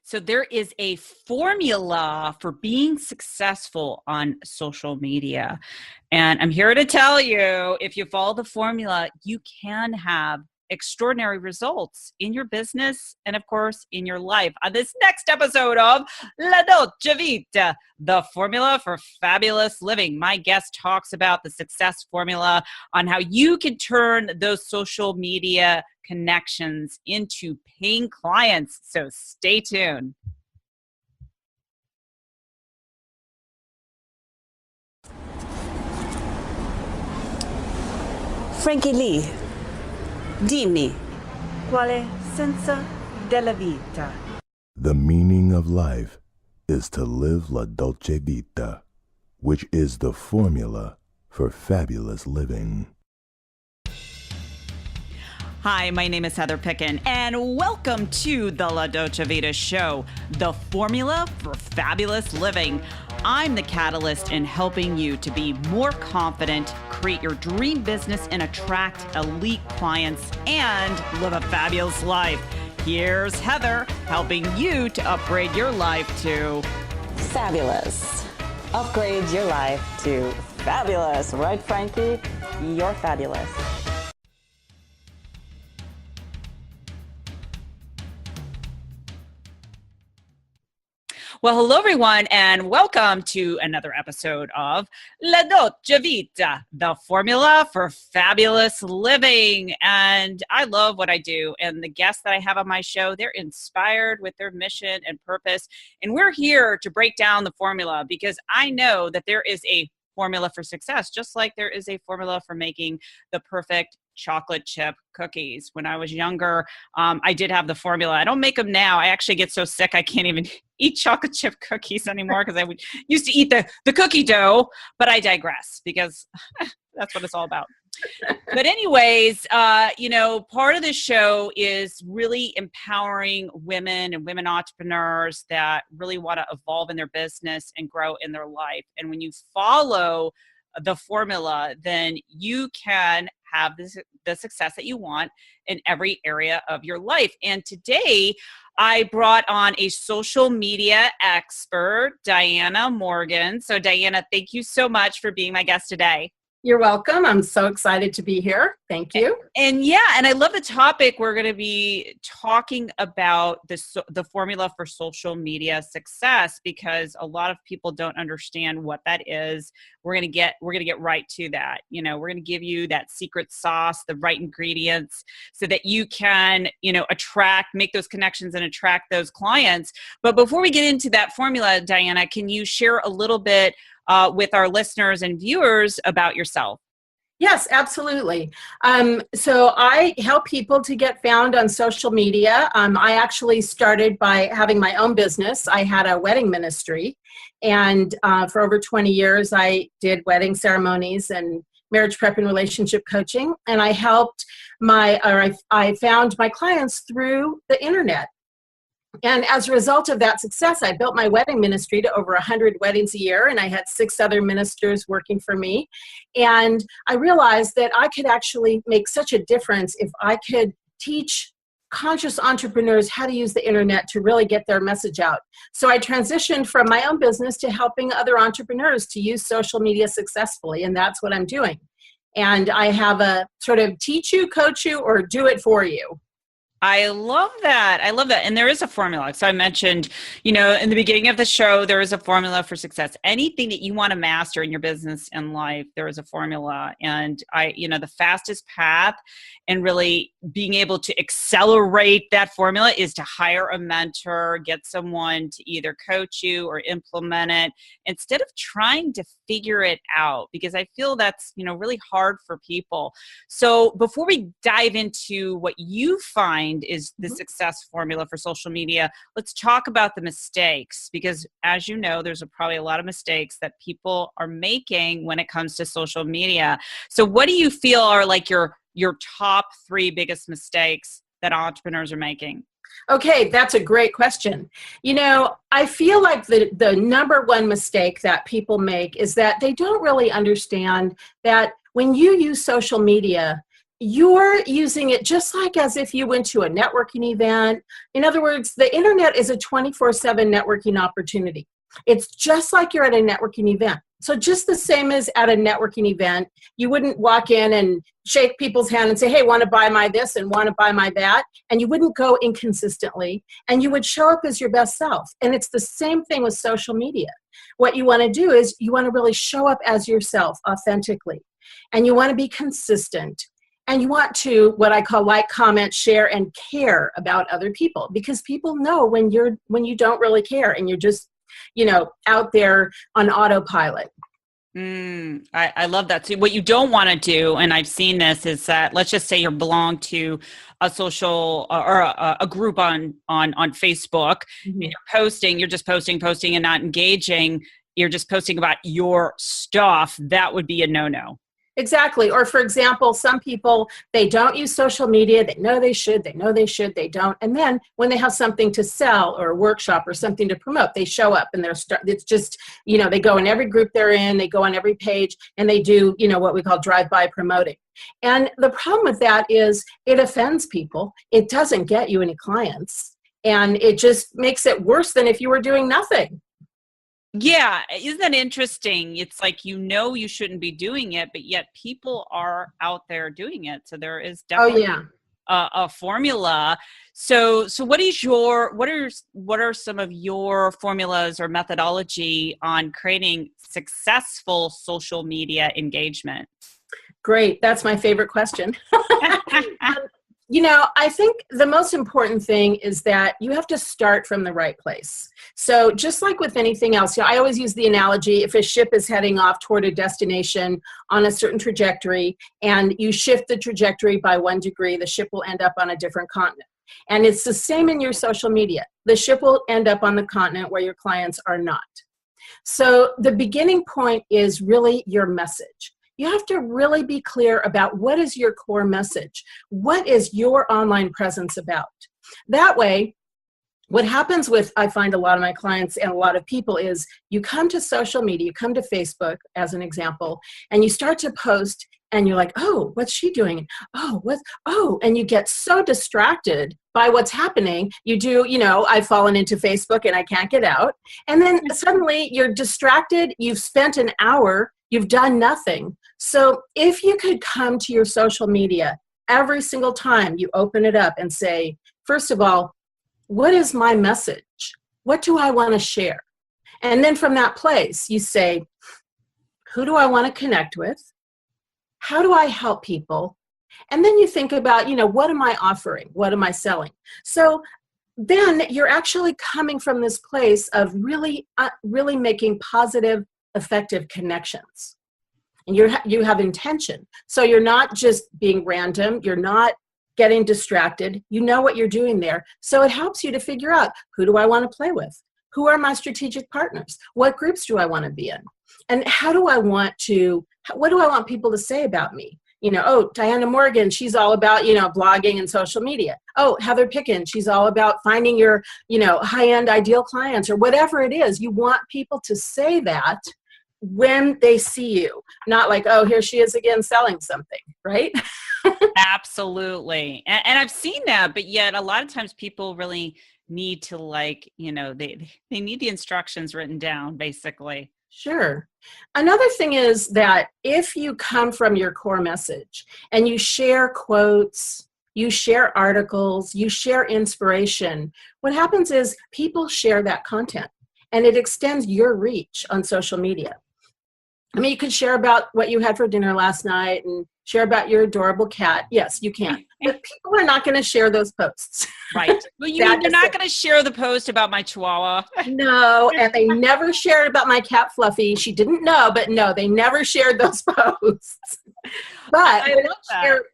So there is a formula for being successful on social media. And I'm here to tell you, if you follow the formula, you can have extraordinary results in your business and, of course, in your life. On this next episode of La Dolce Vita, the formula for fabulous living, my guest talks about the success formula on how you can turn those social media connections into paying clients. So stay tuned. Frankie Lee, dimmi, quale senso della vita? The meaning of life is to live la dolce vita, which is the formula for fabulous living. Hi, my name is Heather Picken, and welcome to the La Dolce Vita Show, the formula for fabulous living. I'm the catalyst in helping you to be more confident, create your dream business, and attract elite clients and live a fabulous life. Here's Heather helping you to upgrade your life to Fabulous. Upgrade your life to fabulous. Right, Frankie? You're fabulous. Well, hello, everyone, and welcome to another episode of La Dolce Vita, the formula for fabulous living. And I love what I do. And the guests that I have on my show, they're inspired with their mission and purpose. And we're here to break down the formula because I know that there is a formula for success, just like there is a formula for making the perfect chocolate chip cookies. When I was younger, I did have the formula. I don't make them now. I actually get so sick I can't even eat chocolate chip cookies anymore because I used to eat the cookie dough, but I digress because that's what it's all about. But anyways, part of this show is really empowering women and women entrepreneurs that really want to evolve in their business and grow in their life. And when you follow the formula, then you can have the success that you want in every area of your life. And today I brought on a social media expert, Diana Morgan. So Diana, thank you so much for being my guest today. You're welcome. I'm so excited to be here. Thank you. And I love the topic. We're going to be talking about the formula for social media success because a lot of people don't understand what that is. We're going to get right to that. We're going to give you that secret sauce, the right ingredients so that you can, make those connections and attract those clients. But before we get into that formula, Diana, can you share a little bit with our listeners and viewers about yourself? Yes, absolutely. So I help people to get found on social media. I actually started by having my own business. I had a wedding ministry, and for over 20 years, I did wedding ceremonies and marriage prep and relationship coaching. And I found my clients through the internet. And as a result of that success, I built my wedding ministry to over 100 weddings a year, and I had 6 other ministers working for me. And I realized that I could actually make such a difference if I could teach conscious entrepreneurs how to use the internet to really get their message out. So I transitioned from my own business to helping other entrepreneurs to use social media successfully, and that's what I'm doing. And I have a sort of teach you, coach you, or do it for you. I love that. And there is a formula. So I mentioned, in the beginning of the show, there is a formula for success. Anything that you want to master in your business and life, there is a formula. And the fastest path and really being able to accelerate that formula is to hire a mentor, get someone to either coach you or implement it instead of trying to figure it out, because I feel that's, really hard for people. So before we dive into what you find is the success formula for social media, let's talk about the mistakes, because as you know, there's probably a lot of mistakes that people are making when it comes to social media. So what do you feel are like your top 3 biggest mistakes that entrepreneurs are making? Okay, that's a great question. I feel like the number one mistake that people make is that they don't really understand that when you use social media, you're using it just like as if you went to a networking event. In other words, the internet is a 24/7 networking opportunity. It's just like you're at a networking event. So just the same as at a networking event, you wouldn't walk in and shake people's hand and say, hey, want to buy my this and want to buy my that. And you wouldn't go inconsistently, and you would show up as your best self. And it's the same thing with social media. What you want to do is you want to really show up as yourself authentically, and you want to be consistent. And you want to, what I call, like, comment, share, and care about other people, because people know when you don't really care and you're just, out there on autopilot. I love that. So what you don't want to do, and I've seen this, is that let's just say you belong to a social or a group on Facebook, Mm-hmm. and you're just posting and not engaging. You're just posting about your stuff. That would be a no-no. Exactly. Or for example, some people, they don't use social media. They know they should, they don't. And then when they have something to sell or a workshop or something to promote, they show up and it's just, they go in every group they're in, they go on every page, and they do, what we call drive-by promoting. And the problem with that is it offends people. It doesn't get you any clients. And it just makes it worse than if you were doing nothing. Yeah, isn't that interesting? It's like, you shouldn't be doing it, but yet people are out there doing it. So there is definitely a formula. So what are some of your formulas or methodology on creating successful social media engagement? Great, that's my favorite question. I think the most important thing is that you have to start from the right place. So just like with anything else, I always use the analogy, if a ship is heading off toward a destination on a certain trajectory and you shift the trajectory by 1 degree, the ship will end up on a different continent. And it's the same in your social media. The ship will end up on the continent where your clients are not. So the beginning point is really your message. You have to really be clear about what is your core message. What is your online presence about? That way, what happens with, I find a lot of my clients and a lot of people, is you come to social media, you come to Facebook as an example, and you start to post and you're like, oh, what's she doing? And you get so distracted by what's happening. You do, I've fallen into Facebook and I can't get out. And then suddenly you're distracted. You've spent an hour, you've done nothing. So if you could come to your social media every single time you open it up and say, first of all, what is my message? What do I want to share? And then from that place, you say, who do I want to connect with? How do I help people? And then you think about, what am I offering? What am I selling? So then you're actually coming from this place of really making positive, effective connections. And you have intention. So you're not just being random. You're not getting distracted. You know what you're doing there. So it helps you to figure out, who do I want to play with? Who are my strategic partners? What groups do I want to be in? And what do I want people to say about me? Diana Morgan, she's all about, blogging and social media. Oh, Heather Picken, she's all about finding your, high-end ideal clients, or whatever it is. You want people to say that when they see you, not like, oh, here she is again selling something, right? Absolutely. And I've seen that, but yet a lot of times people really need to they need the instructions written down, basically. Sure. Another thing is that if you come from your core message and you share quotes, you share articles, you share inspiration, what happens is people share that content and it extends your reach on social media. I mean, you could share about what you had for dinner last night and share about your adorable cat. Yes, you can. But people are not going to share those posts. Right. Well, they're not going to share the post about my chihuahua. No, and they never shared about my cat Fluffy. She didn't know, but no, they never shared those posts. But when I share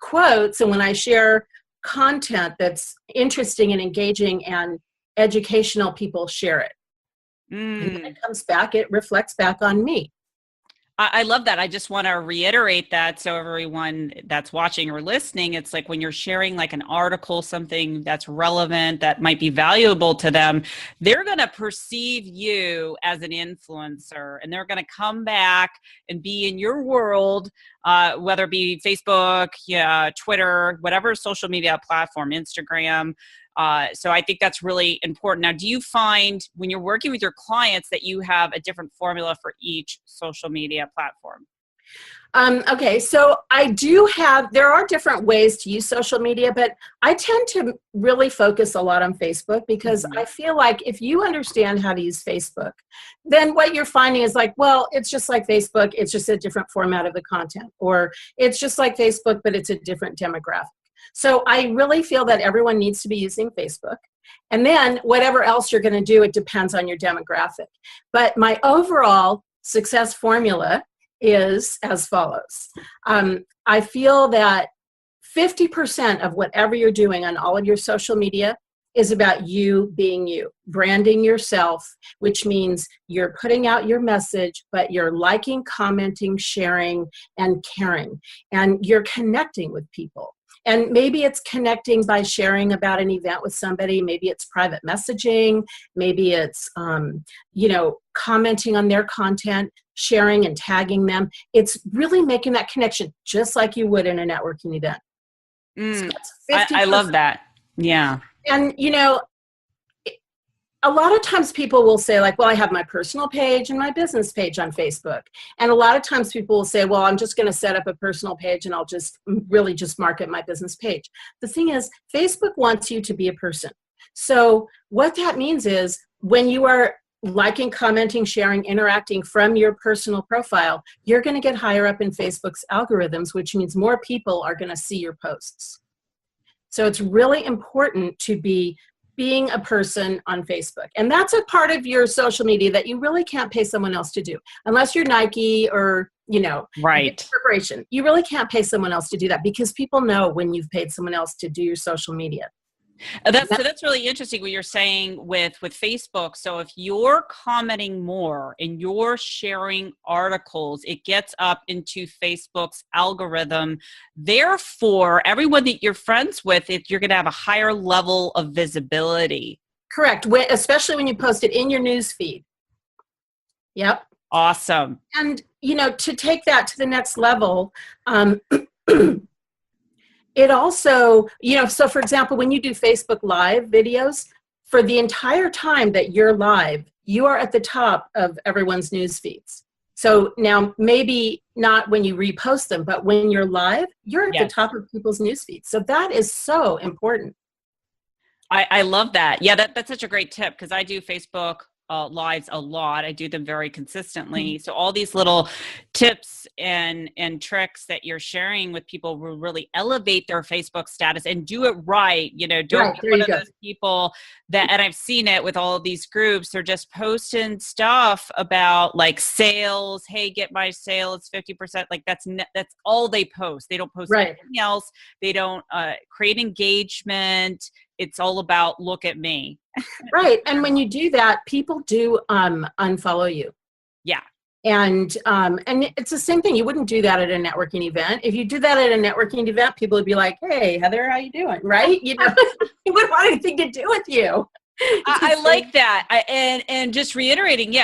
quotes and when I share content that's interesting and engaging and educational, people share it. And when it comes back, it reflects back on me. I love that. I just want to reiterate that. So everyone that's watching or listening, it's like when you're sharing like an article, something that's relevant, that might be valuable to them, they're going to perceive you as an influencer and they're going to come back and be in your world whether it be Facebook, yeah, Twitter, whatever social media platform, Instagram. So I think that's really important. Now, do you find when you're working with your clients that you have a different formula for each social media platform? Okay, so there are different ways to use social media, but I tend to really focus a lot on Facebook because I feel like if you understand how to use Facebook, then what you're finding is like, well, it's just like Facebook, it's just a different format of the content, or it's just like Facebook, but it's a different demographic. So I really feel that everyone needs to be using Facebook. And then whatever else you're going to do, it depends on your demographic. But my overall success formula is as follows. I feel that 50% of whatever you're doing on all of your social media is about you being you, branding yourself, which means you're putting out your message, but you're liking, commenting, sharing, and caring, and you're connecting with people. And maybe it's connecting by sharing about an event with somebody. Maybe it's private messaging. Maybe it's, commenting on their content, sharing and tagging them. It's really making that connection just like you would in a networking event. So I love that. Yeah. And, a lot of times people will say like, well, I have my personal page and my business page on Facebook. And a lot of times people will say, well, I'm just going to set up a personal page and I'll just really just market my business page. The thing is, Facebook wants you to be a person. So what that means is when you are liking, commenting, sharing, interacting from your personal profile, you're going to get higher up in Facebook's algorithms, which means more people are going to see your posts. So it's really important to be being a person on Facebook. And that's a part of your social media that you really can't pay someone else to do. Unless you're Nike or, right, corporation. You really can't pay someone else to do that because people know when you've paid someone else to do your social media. That's really interesting what you're saying with Facebook. So if you're commenting more and you're sharing articles, it gets up into Facebook's algorithm. Therefore, everyone that you're friends with, you're going to have a higher level of visibility. Correct, especially when you post it in your news feed. Yep. Awesome. And, to take that to the next level, it also, so for example, when you do Facebook Live videos, for the entire time that you're live, you are at the top of everyone's news feeds. So now maybe not when you repost them, but when you're live, you're at the top of people's news feeds. So that is so important. I love that. Yeah, that's such a great tip because I do Facebook lives a lot. I do them very consistently. So all these little tips and tricks that you're sharing with people will really elevate their Facebook status and do it right. Don't be one of those people that, and I've seen it with all of these groups, they're just posting stuff about like sales. Hey, get my sale. It's 50%. Like that's all they post. They don't post anything else. They don't create engagement. It's all about look at me. Right. And when you do that, people do unfollow you. Yeah. And it's the same thing. You wouldn't do that at a networking event. If you do that at a networking event, people would be like, hey, Heather, how you doing? Right? You wouldn't want anything to do with you. I like that. And just reiterating,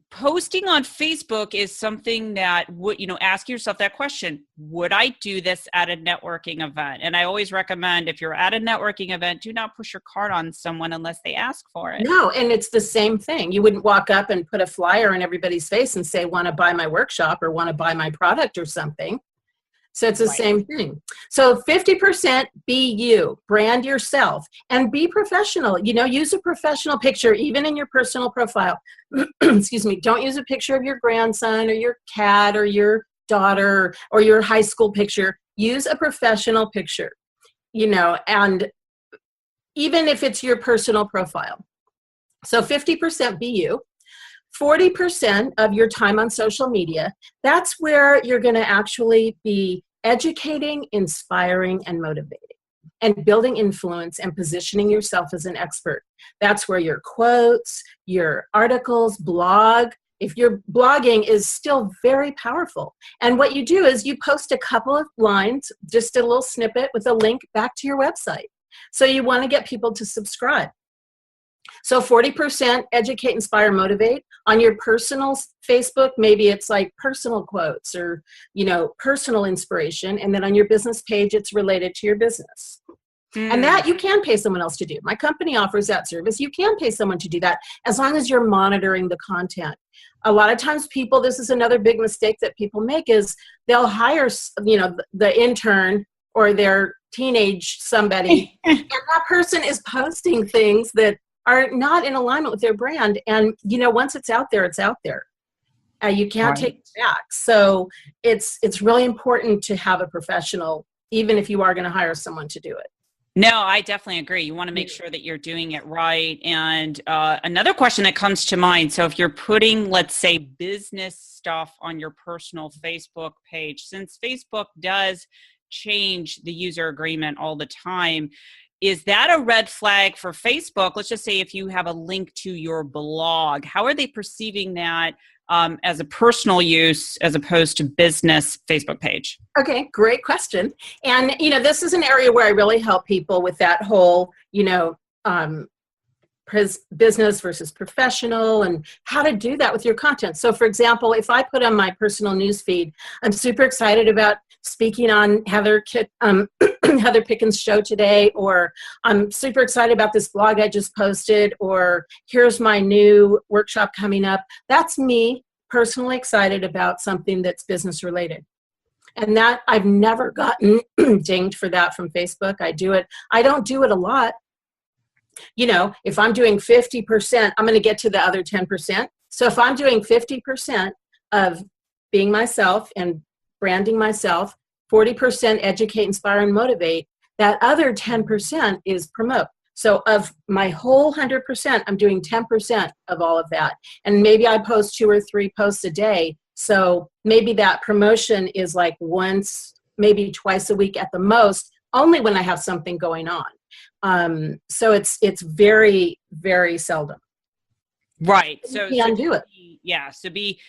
posting on Facebook is something that would, ask yourself that question. Would I do this at a networking event? And I always recommend if you're at a networking event, do not push your card on someone unless they ask for it. No, and it's the same thing. You wouldn't walk up and put a flyer in everybody's face and say, want to buy my workshop or want to buy my product or something. So it's the same thing. So 50% be you, brand yourself, and be professional. Use a professional picture, even in your personal profile. Excuse me. Don't use a picture of your grandson or your cat or your daughter or your high school picture. Use a professional picture, and even if it's your personal profile. So 50% be you. 40% of your time on social media, that's where you're going to actually be educating, inspiring, and motivating, and building influence and positioning yourself as an expert. That's where your quotes, your articles, blog, if your blogging is still very powerful. And what you do is you post a couple of lines, just a little snippet with a link back to your website. So you want to get people to subscribe. So 40% educate, inspire, motivate. On your personal Facebook, maybe it's like personal quotes or, personal inspiration. And then on your business page, it's related to your business. And that you can pay someone else to do. My company offers that service. You can pay someone to do that as long as you're monitoring the content. A lot of times this is another big mistake that people make, is they'll hire, the intern or their teenage somebody, and that person is posting things that are not in alignment with their brand. And, once it's out there, it's out there. You can't take it back. So it's really important to have a professional, even if you are going to hire someone to do it. No, I definitely agree. You want to make sure that you're doing it right. And another question that comes to mind. So if you're putting, let's say, business stuff on your personal Facebook page, since Facebook does change the user agreement all the time, is that a red flag for Facebook? Let's just say if you have a link to your blog, how are they perceiving that as a personal use as opposed to business Facebook page? Okay, great question. And, this is an area where I really help people with that whole, business versus professional and how to do that with your content. So, for example, if I put on my personal news feed, I'm super excited about speaking on Heather Picken's show today, or I'm super excited about this blog I just posted, or here's my new workshop coming up. That's me personally excited about something that's business related. And that I've never gotten dinged for that from Facebook. I don't do it a lot. If I'm doing 50%, I'm going to get to the other 10%. So if I'm doing 50% of being myself and branding myself, 40% educate, inspire, and motivate, that other 10% is promote. So of my whole 100%, I'm doing 10% of all of that. And maybe I post 2 or 3 posts a day. So maybe that promotion is like once, maybe twice a week at the most, only when I have something going on. So it's very, very seldom. Right. So you can do it. Yeah. So be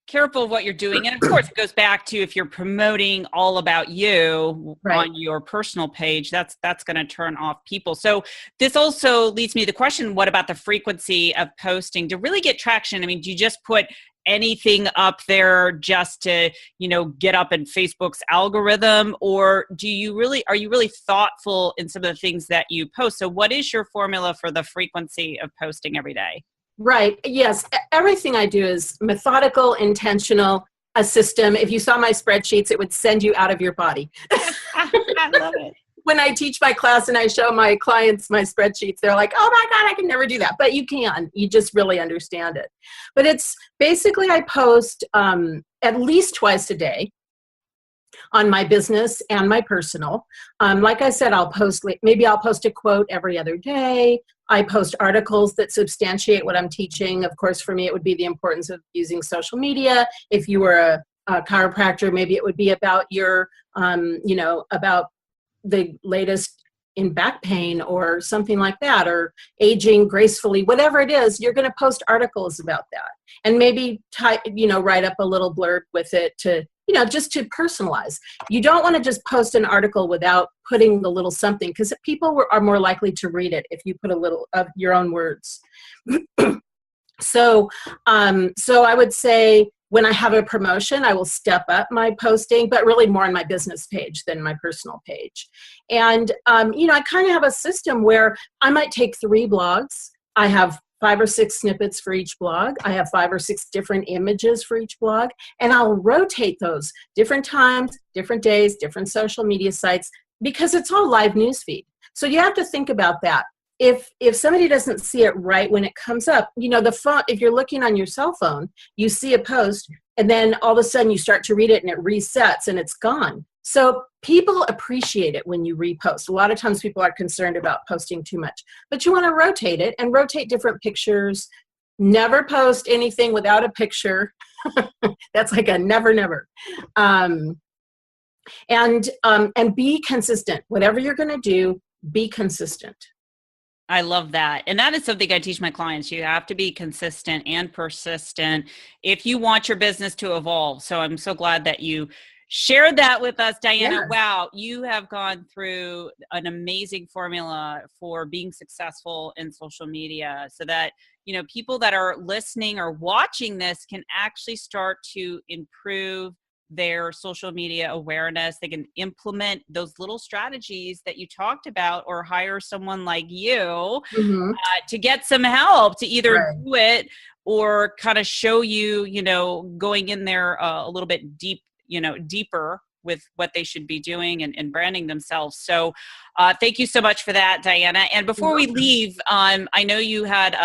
careful of what you're doing. And of course, it goes back to if you're promoting all about you on your personal page, that's going to turn off people. So this also leads me to the question, what about the frequency of posting to really get traction? I mean, do you just put anything up there just to, get up in Facebook's algorithm, or are you really thoughtful in some of the things that you post? So what is your formula for the frequency of posting every day? Right. Yes. Everything I do is methodical, intentional, a system. If you saw my spreadsheets, it would send you out of your body. I love it. When I teach my class and I show my clients my spreadsheets, they're like, oh my God, I can never do that. But you can. You just really understand it. But it's basically I post at least twice a day on my business and my personal. Like I said, maybe I'll post a quote every other day. I post articles that substantiate what I'm teaching. Of course, for me, it would be the importance of using social media. If you were a chiropractor, maybe it would be about your, about the latest in back pain or something like that, or aging gracefully, whatever it is, you're going to post articles about that. And maybe write up a little blurb with it to, just to personalize. You don't want to just post an article without putting the little something, because people are more likely to read it if you put a little of your own words. So I would say when I have a promotion, I will step up my posting, but really more on my business page than my personal page. And, I kind of have a system where I might take 3 blogs. I have 5 or 6 snippets for each blog. I have 5 or 6 different images for each blog, and I'll rotate those different times, different days, different social media sites, because it's all live newsfeed. So you have to think about that. If somebody doesn't see it right when it comes up, the phone, if you're looking on your cell phone, you see a post and then all of a sudden you start to read it and it resets and it's gone. So people appreciate it when you repost. A lot of times people are concerned about posting too much, but you want to rotate it and rotate different pictures. Never post anything without a picture. That's like a never. And be consistent. Whatever you're going to do, be consistent. I love that. And that is something I teach my clients. You have to be consistent and persistent if you want your business to evolve. So I'm so glad that you share that with us, Diana. Yes. Wow, you have gone through an amazing formula for being successful in social media so that, people that are listening or watching this can actually start to improve their social media awareness. They can implement those little strategies that you talked about, or hire someone like you Mhm. to get some help to either Right. do it or kind of show you, going in there a little bit deeper with what they should be doing and branding themselves. So thank you so much for that, Diana. And before we leave, I know you had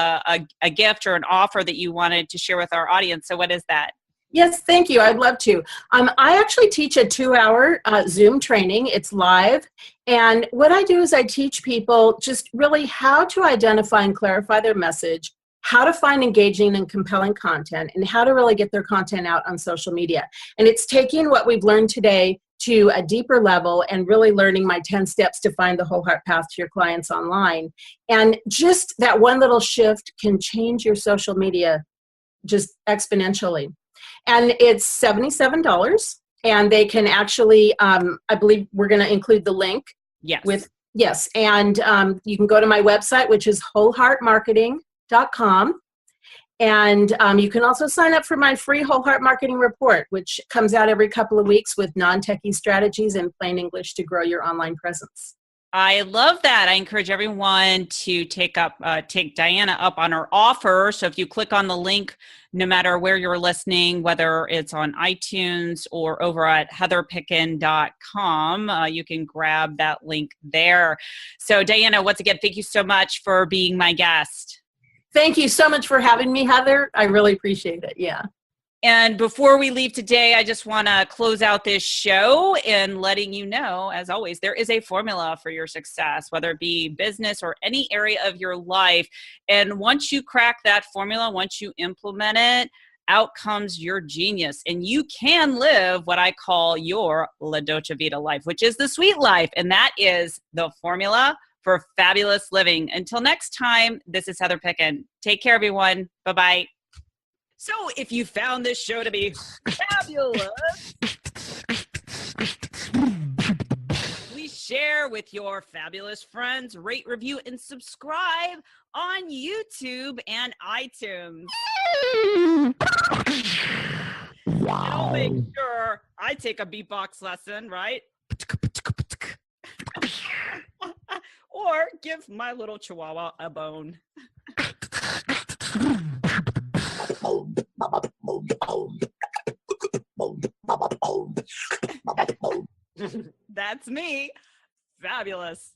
a gift or an offer that you wanted to share with our audience. So what is that? Yes, thank you. I'd love to. I actually teach a 2-hour Zoom training. It's live. And what I do is I teach people just really how to identify and clarify their message, how to find engaging and compelling content, and how to really get their content out on social media. And it's taking what we've learned today to a deeper level and really learning my 10 steps to find the whole heart path to your clients online. And just that one little shift can change your social media just exponentially. And it's $77. And they can actually, I believe we're going to include the link. Yes. Yes. And you can go to my website, which is wholeheartmarketing.com. And you can also sign up for my free Whole Heart Marketing Report, which comes out every couple of weeks with non-techie strategies in plain English to grow your online presence. I love that. I encourage everyone to take Diana up on her offer. So if you click on the link, no matter where you're listening, whether it's on iTunes or over at heatherpicken.com, you can grab that link there. So Diana, once again, thank you so much for being my guest. Thank you so much for having me, Heather. I really appreciate it. Yeah. And before we leave today, I just want to close out this show in letting you know, as always, there is a formula for your success, whether it be business or any area of your life. And once you crack that formula, once you implement it, out comes your genius. And you can live what I call your La Dolce Vita life, which is the sweet life. And that is the formula for fabulous living. Until next time, this is Heather Picken. Take care, everyone. Bye-bye. So if you found this show to be fabulous, please share with your fabulous friends, rate, review, and subscribe on YouTube and iTunes. And I'll make sure I take a beatbox lesson, right? Or give my little chihuahua a bone. That's me. Fabulous.